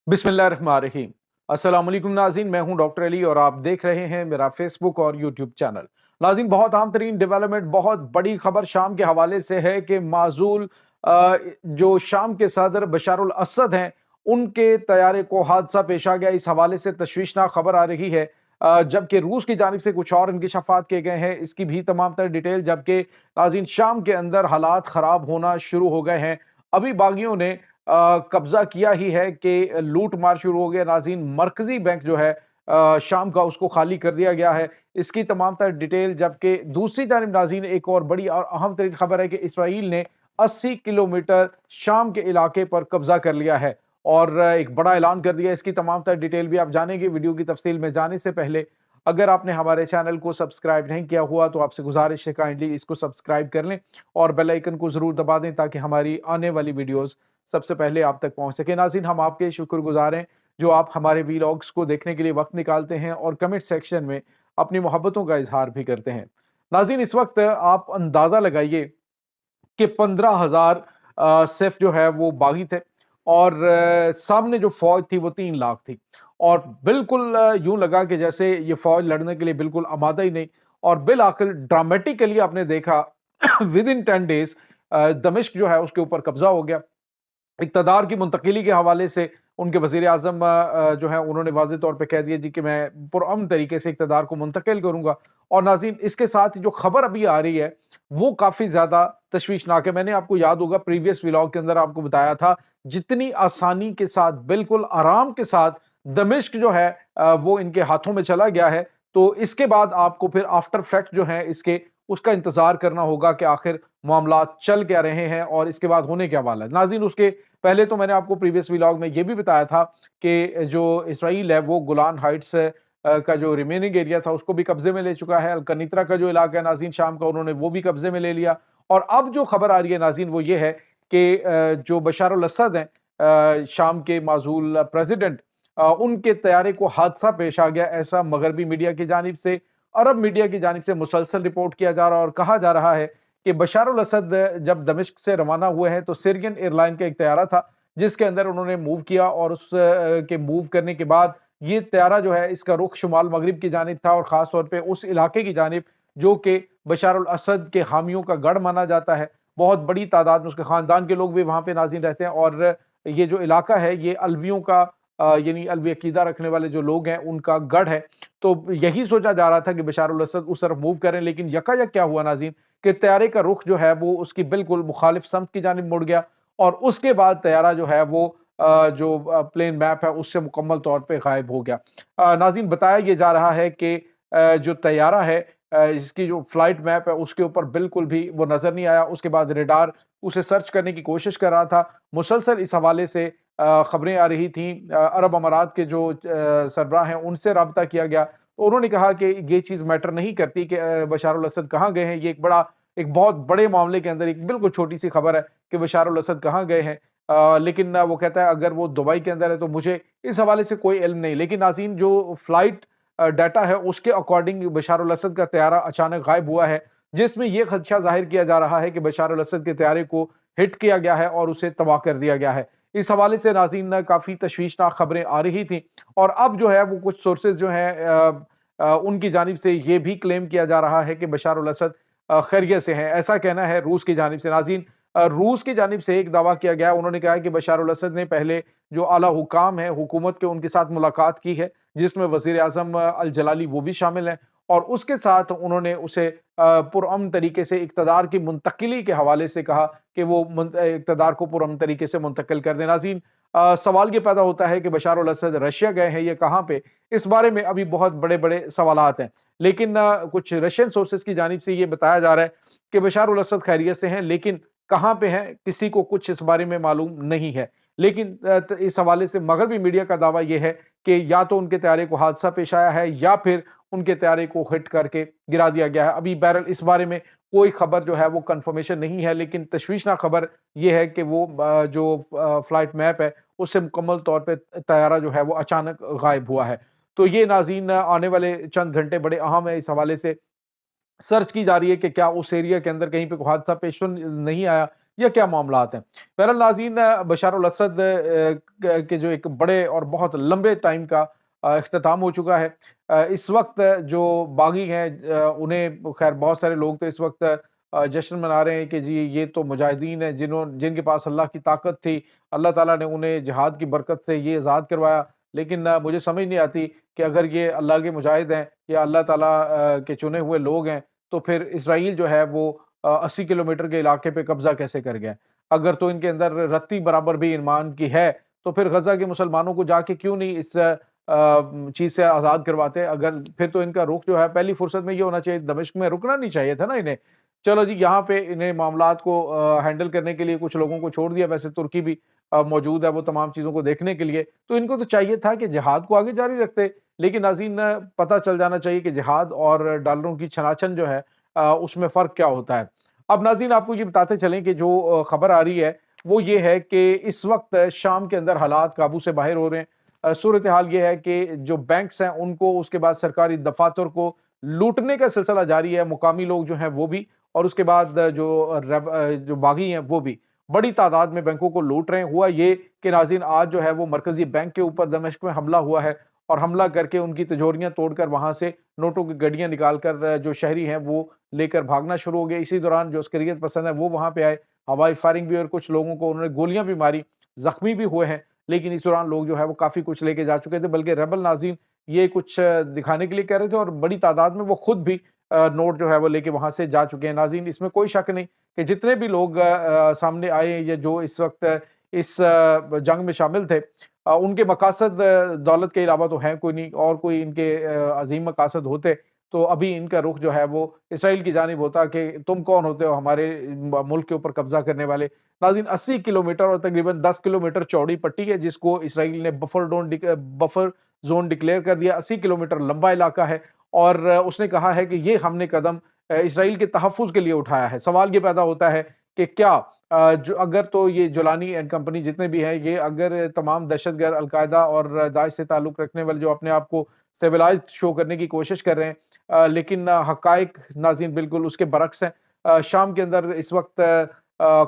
बिस्मिल्लाहिर्रहमानिर्रहीम। अस्सलाम वालेकुम नाज़रीन, मैं हूं डॉक्टर अली और आप देख रहे हैं मेरा फेसबुक और यूट्यूब चैनल। नाज़रीन, बहुत अहम तरीन डेवलपमेंट, बहुत बड़ी खबर शाम के हवाले से है कि माज़ूल जो शाम के सदर बशारुल असद हैं, उनके तैयारे को हादसा पेश आ गया। इस हवाले से तशवीशनाक खबर आ रही है, जबकि रूस की जानिब से कुछ और इंकशाफात किए गए हैं। इसकी भी तमाम तर डिटेल, जबकि नाज़रीन शाम के अंदर हालात ख़राब होना शुरू हो गए हैं। अभी बागियों ने कब्जा किया ही है कि लूट मार शुरू हो गया। नाज़रीन, मरकजी बैंक जो है शाम का, उसको खाली कर दिया गया है। इसकी तमाम तर डिटेल, जबकि दूसरी जानिब नाज़रीन एक और बड़ी और अहम तरीन खबर है कि इसराइल ने 80 किलोमीटर शाम के इलाके पर कब्जा कर लिया है और एक बड़ा ऐलान कर दिया। इसकी तमाम तर डिटेल भी आप जानेंगे। वीडियो की तफसील में जाने से पहले अगर आपने हमारे चैनल को सब्सक्राइब नहीं किया हुआ तो आपसे गुजारिश है, काइंडली इसको सब्सक्राइब कर लें और बेल आइकन को जरूर दबा दें ताकि हमारी आने वाली वीडियोस सबसे पहले आप तक पहुंच सके। नाज़रीन, हम आपके शुक्रगुजार हैं जो आप हमारे वीलॉग्स को देखने के लिए वक्त निकालते हैं और कमेंट सेक्शन में अपनी मोहब्बतों का इजहार भी करते हैं। नाज़रीन, इस वक्त आप अंदाजा लगाइए कि 15,000 सिर्फ जो है वो बागी थे और सामने जो फौज थी वो 3 लाख थी और बिल्कुल यूं लगा कि जैसे ये फौज लड़ने के लिए बिल्कुल आमादा ही नहीं। और बिल आखिर ड्रामेटिकली आपने देखा विद इन 10 डेज दमिश्क जो है उसके ऊपर कब्जा हो गया। इक़्तिदार की मुंतकिली के हवाले से उनके वज़ीर आज़म जो है उन्होंने वाज़ेह तौर पे कह दिया जी कि मैं पुरअमन तरीके से इक़्तिदार को मुंतकिल करूँगा। और नाज़रीन, इसके साथ जो खबर अभी आ रही है वो काफ़ी ज़्यादा तशवीशनाक है। मैंने आपको याद होगा प्रीवियस व्लॉग के अंदर आपको बताया था, जितनी आसानी के साथ, बिल्कुल आराम के साथ दमिश्क जो है वो इनके हाथों में चला गया है। तो इसके बाद आपको फिर आफ्टर फैक्ट जो है इसके, उसका इंतज़ार करना होगा कि आखिर मामला चल क्या रहे हैं और इसके बाद होने क्या वाला है। नाज़रीन, उसके पहले तो मैंने आपको प्रीवियस व्लॉग में ये भी बताया था कि जो इसराइल है वो गोलान हाइट्स का जो रिमेनिंग एरिया था उसको भी कब्जे में ले चुका है। अलकनीत्रा का जो इलाका है नाज़रीन शाम का, उन्होंने वो भी कब्जे में ले लिया। और अब जो खबर आ रही है नाज़रीन वो ये है कि जो बशारुल असद हैं शाम के माज़ूल प्रेसिडेंट, उनके तैयारे को हादसा पेश आ गया। ऐसा मगरबी मीडिया की जानिब से, अरब मीडिया की जानिब से मुसलसल रिपोर्ट किया जा रहा है और कहा जा रहा है कि बशारुल असद जब दमिश्क से रवाना हुए हैं तो सिरियन एयरलाइन का एक तैयारा था जिसके अंदर उन्होंने मूव किया और उस के मूव करने के बाद ये तैयारा जो है इसका रुख शुमाल मगरिब की जानिब था और ख़ास तौर पे उस इलाके की जानिब जो कि बशारुल असद के हामियों का गढ़ माना जाता है। बहुत बड़ी तादाद में उसके ख़ानदान के लोग भी वहाँ पे नाज़रीन रहते हैं और ये जो इलाका है ये अलवियों का यानी अलवी अकीदा रखने वाले जो लोग हैं उनका गढ़ है। तो यही सोचा जा रहा था कि बशारुल असद उस तरफ मूव करें, लेकिन यकायक क्या हुआ नाज़रीन कि तैयारे का रुख जो है वो उसकी बिल्कुल मुखालिफ समत की जानिब मुड़ गया और उसके बाद तैयारा जो है वो जो प्लेन मैप है उससे मुकम्मल तौर पे गायब हो गया। नाज़रीन, बताया ये जा रहा है कि जो तैयारा है इसकी जो फ्लाइट मैप है उसके ऊपर बिल्कुल भी वो नज़र नहीं आया। उसके बाद रेडार उसे सर्च करने की कोशिश कर रहा था। मुसलसल इस हवाले से खबरें आ रही थी। अरब अमारात के जो सरबराह हैं उनसे रब्ता किया गया तो उन्होंने कहा कि ये चीज़ मैटर नहीं करती कि बशारुल असद कहाँ गए हैं। ये एक बहुत बड़े मामले के अंदर एक बिल्कुल छोटी सी खबर है कि बशारुल असद कहाँ गए हैं। लेकिन वो कहता है अगर वो दुबई के अंदर है तो मुझे इस हवाले से कोई इल्म नहीं। लेकिन नाज़रीन, जो फ्लाइट डाटा है उसके अकॉर्डिंग बशारुल असद का तैयारा अचानक गायब हुआ है, जिसमें यह खदशा जाहिर किया जा रहा है कि बशारुल असद के तैयारे को हिट किया गया है और उसे तबाह कर दिया गया है। इस हवाले से नाज़रीन काफ़ी तशवीशनाक खबरें आ रही थी और अब जो है वो कुछ सोर्सेज जो हैं उनकी जानिब से ये भी क्लेम किया जा रहा है कि बशारुल असद खैरियत से हैं। ऐसा कहना है रूस की जानिब से। नाज़रीन, रूस की जानिब से एक दावा किया गया, उन्होंने कहा है कि बशारुल असद ने पहले जो आला हुकाम है हुकूमत के, उनके साथ मुलाकात की है जिसमें वज़ीर आज़म अल जलाली वो भी शामिल हैं और उसके साथ उन्होंने उसे पुरअमन तरीके से इक़्तिदार की मुंतकिली के हवाले से कहा कि वो इक़्तिदार को पुरअमन तरीके से मुंतकिल कर दें। नाज़रीन, सवाल ये पैदा होता है कि बशारुल असद रशिया गए हैं, ये कहाँ पे? इस बारे में अभी बहुत बड़े-बड़े सवालात हैं। लेकिन कुछ रशियन सोर्सेज़ की जानिब से ये बताया जा रहा है कि बशारुल असद खैरियत से हैं, लेकिन कहाँ पे हैं किसी को कुछ इस बारे में मालूम नहीं है। लेकिन इस हवाले से मगरबी मीडिया का दावा ये है कि या तो उनके तैयारे को हादसा पेश आया है या फिर उनके तैयारे को हिट करके गिरा दिया गया है। अभी बहरहाल इस बारे में कोई खबर जो है वो कंफर्मेशन नहीं है, लेकिन तशवीशनाक खबर ये है कि वो जो फ्लाइट मैप है उससे मुकम्मल तौर पे तैयारा जो है वो अचानक गायब हुआ है। तो ये नाज़रीन आने वाले चंद घंटे बड़े अहम है। इस हवाले से सर्च की जा रही है कि क्या उस एरिया के अंदर कहीं पे कोई हादसा पेश तो नहीं आया یا کیا معاملات ہیں؟ بہرحال ناظرین، بشار الاسد کے جو ایک بڑے اور بہت لمبے ٹائم کا اختتام ہو چکا ہے۔ اس وقت جو باغی ہیں انہیں خیر بہت سارے لوگ تو اس وقت جشن منا رہے ہیں کہ جی یہ تو مجاہدین ہیں جن کے پاس اللہ کی طاقت تھی، اللہ تعالیٰ نے انہیں جہاد کی برکت سے یہ آزاد کروایا۔ لیکن مجھے سمجھ نہیں آتی کہ اگر یہ اللہ کے مجاہد ہیں یا اللہ تعالیٰ کے چنے ہوئے لوگ ہیں تو پھر اسرائیل جو ہے وہ 80 کلومیٹر کے علاقے پہ قبضہ کیسے کر گیا؟ اگر تو ان کے اندر رتی برابر بھی ایمان کی ہے تو پھر غزہ کے مسلمانوں کو جا کے کیوں نہیں اس چیز سے آزاد کرواتے؟ اگر پھر تو ان کا رخ جو ہے پہلی فرصت میں یہ ہونا چاہیے، دمشق میں رکنا نہیں چاہیے تھا نا انہیں۔ چلو جی، یہاں پہ انہیں معاملات کو ہینڈل کرنے کے لیے کچھ لوگوں کو چھوڑ دیا، ویسے ترکی بھی موجود ہے وہ تمام چیزوں کو دیکھنے کے لیے، تو ان کو تو چاہیے تھا کہ جہاد کو آگے جاری رکھتے۔ لیکن ناظرین، پتہ چل جانا چاہیے کہ جہاد اور ڈالروں کی چھناچھن جو ہے اس میں فرق کیا ہوتا ہے۔ اب ناظرین، آپ کو یہ بتاتے چلیں کہ جو خبر آ رہی ہے وہ یہ ہے کہ اس وقت شام کے اندر حالات قابو سے باہر ہو رہے ہیں۔ صورتحال یہ ہے کہ جو بینکس ہیں ان کو، اس کے بعد سرکاری دفاتر کو لوٹنے کا سلسلہ جاری ہے، مقامی لوگ جو ہیں وہ بھی، اور اس کے بعد جو باغی ہیں وہ بھی بڑی تعداد میں بینکوں کو لوٹ رہے ہیں۔ ہوا یہ کہ ناظرین، آج جو ہے وہ مرکزی بینک کے اوپر دمشق میں حملہ ہوا ہے، اور حملہ کر کے ان کی تجوریاں توڑ کر وہاں سے نوٹوں کی گڈیاں نکال کر جو شہری ہیں وہ لے کر بھاگنا شروع ہو گئے۔ اسی دوران جو عسکریت پسند ہے وہ وہاں پہ آئے، ہوائی فائرنگ بھی، اور کچھ لوگوں کو انہوں نے گولیاں بھی ماری، زخمی بھی ہوئے ہیں۔ لیکن اس دوران لوگ جو ہے وہ کافی کچھ لے کے جا چکے تھے، بلکہ ریبل ناظرین یہ کچھ دکھانے کے لیے کہہ رہے تھے، اور بڑی تعداد میں وہ خود بھی نوٹ جو ہے وہ لے کے وہاں سے جا چکے ہیں۔ ناظرین، اس میں کوئی شک نہیں کہ جتنے بھی لوگ سامنے آئے یا جو اس وقت اس جنگ میں شامل تھے، ان کے مقاصد دولت کے علاوہ تو ہیں کوئی نہیں، اور کوئی ان کے عظیم مقاصد ہوتے تو ابھی ان کا رخ جو ہے وہ اسرائیل کی جانب ہوتا کہ تم کون ہوتے ہو ہمارے ملک کے اوپر قبضہ کرنے والے۔ ناظرین، 80 کلومیٹر اور تقریباً 10 کلومیٹر چوڑی پٹی ہے جس کو اسرائیل نے بفر زون ڈکلیئر کر دیا۔ 80 کلومیٹر لمبا علاقہ ہے، اور اس نے کہا ہے کہ یہ ہم نے قدم اسرائیل کے تحفظ کے لیے اٹھایا ہے۔ سوال یہ پیدا ہوتا ہے کہ کیا جو اگر تو یہ جولانی اینڈ کمپنی جتنے بھی ہیں، یہ اگر تمام دہشت گرد، القاعدہ اور داعش سے تعلق رکھنے والے جو اپنے آپ کو سیولائزڈ شو کرنے کی کوشش کر رہے ہیں، لیکن حقائق ناظرین بالکل اس کے برعکس ہیں۔ شام کے اندر اس وقت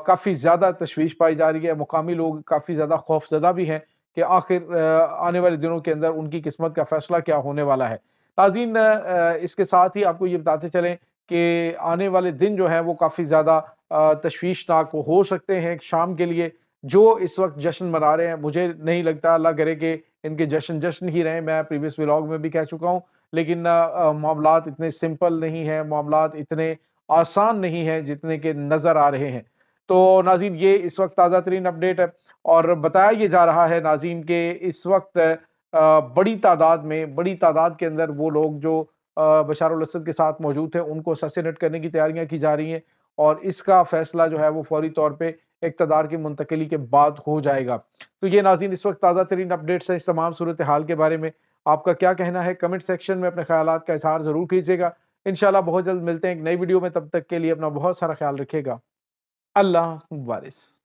کافی زیادہ تشویش پائی جا رہی ہے، مقامی لوگ کافی زیادہ خوف زدہ بھی ہیں کہ آخر آنے والے دنوں کے اندر ان کی قسمت کا فیصلہ کیا ہونے والا ہے۔ ناظرین، اس کے ساتھ ہی آپ کو یہ بتاتے چلیں کہ آنے والے دن جو ہیں وہ کافی زیادہ تشویشناک ہو سکتے ہیں شام کے لیے۔ جو اس وقت جشن منا رہے ہیں، مجھے نہیں لگتا، اللہ کرے کہ ان کے جشن ہی رہیں، میں پریویس ولاگ میں بھی کہہ چکا ہوں، لیکن معاملات اتنے سمپل نہیں ہیں، معاملات اتنے آسان نہیں ہیں جتنے کہ نظر آ رہے ہیں۔ تو ناظرین، یہ اس وقت تازہ ترین اپڈیٹ ہے، اور بتایا یہ جا رہا ہے ناظرین کہ اس وقت بڑی تعداد کے اندر وہ لوگ جو بشار الاسد کے ساتھ موجود تھے ان کو اسیسینیٹ کرنے کی تیاریاں کی جا رہی ہیں، اور اس کا فیصلہ جو ہے وہ فوری طور پہ اقتدار کی منتقلی کے بعد ہو جائے گا۔ تو یہ ناظرین اس وقت تازہ ترین اپڈیٹس ہیں۔ اس تمام صورتحال کے بارے میں آپ کا کیا کہنا ہے؟ کمنٹ سیکشن میں اپنے خیالات کا اظہار ضرور کیجیے گا۔ انشاءاللہ بہت جلد ملتے ہیں ایک نئی ویڈیو میں، تب تک کے لیے اپنا بہت سارا خیال رکھیے گا۔ اللہ وارث۔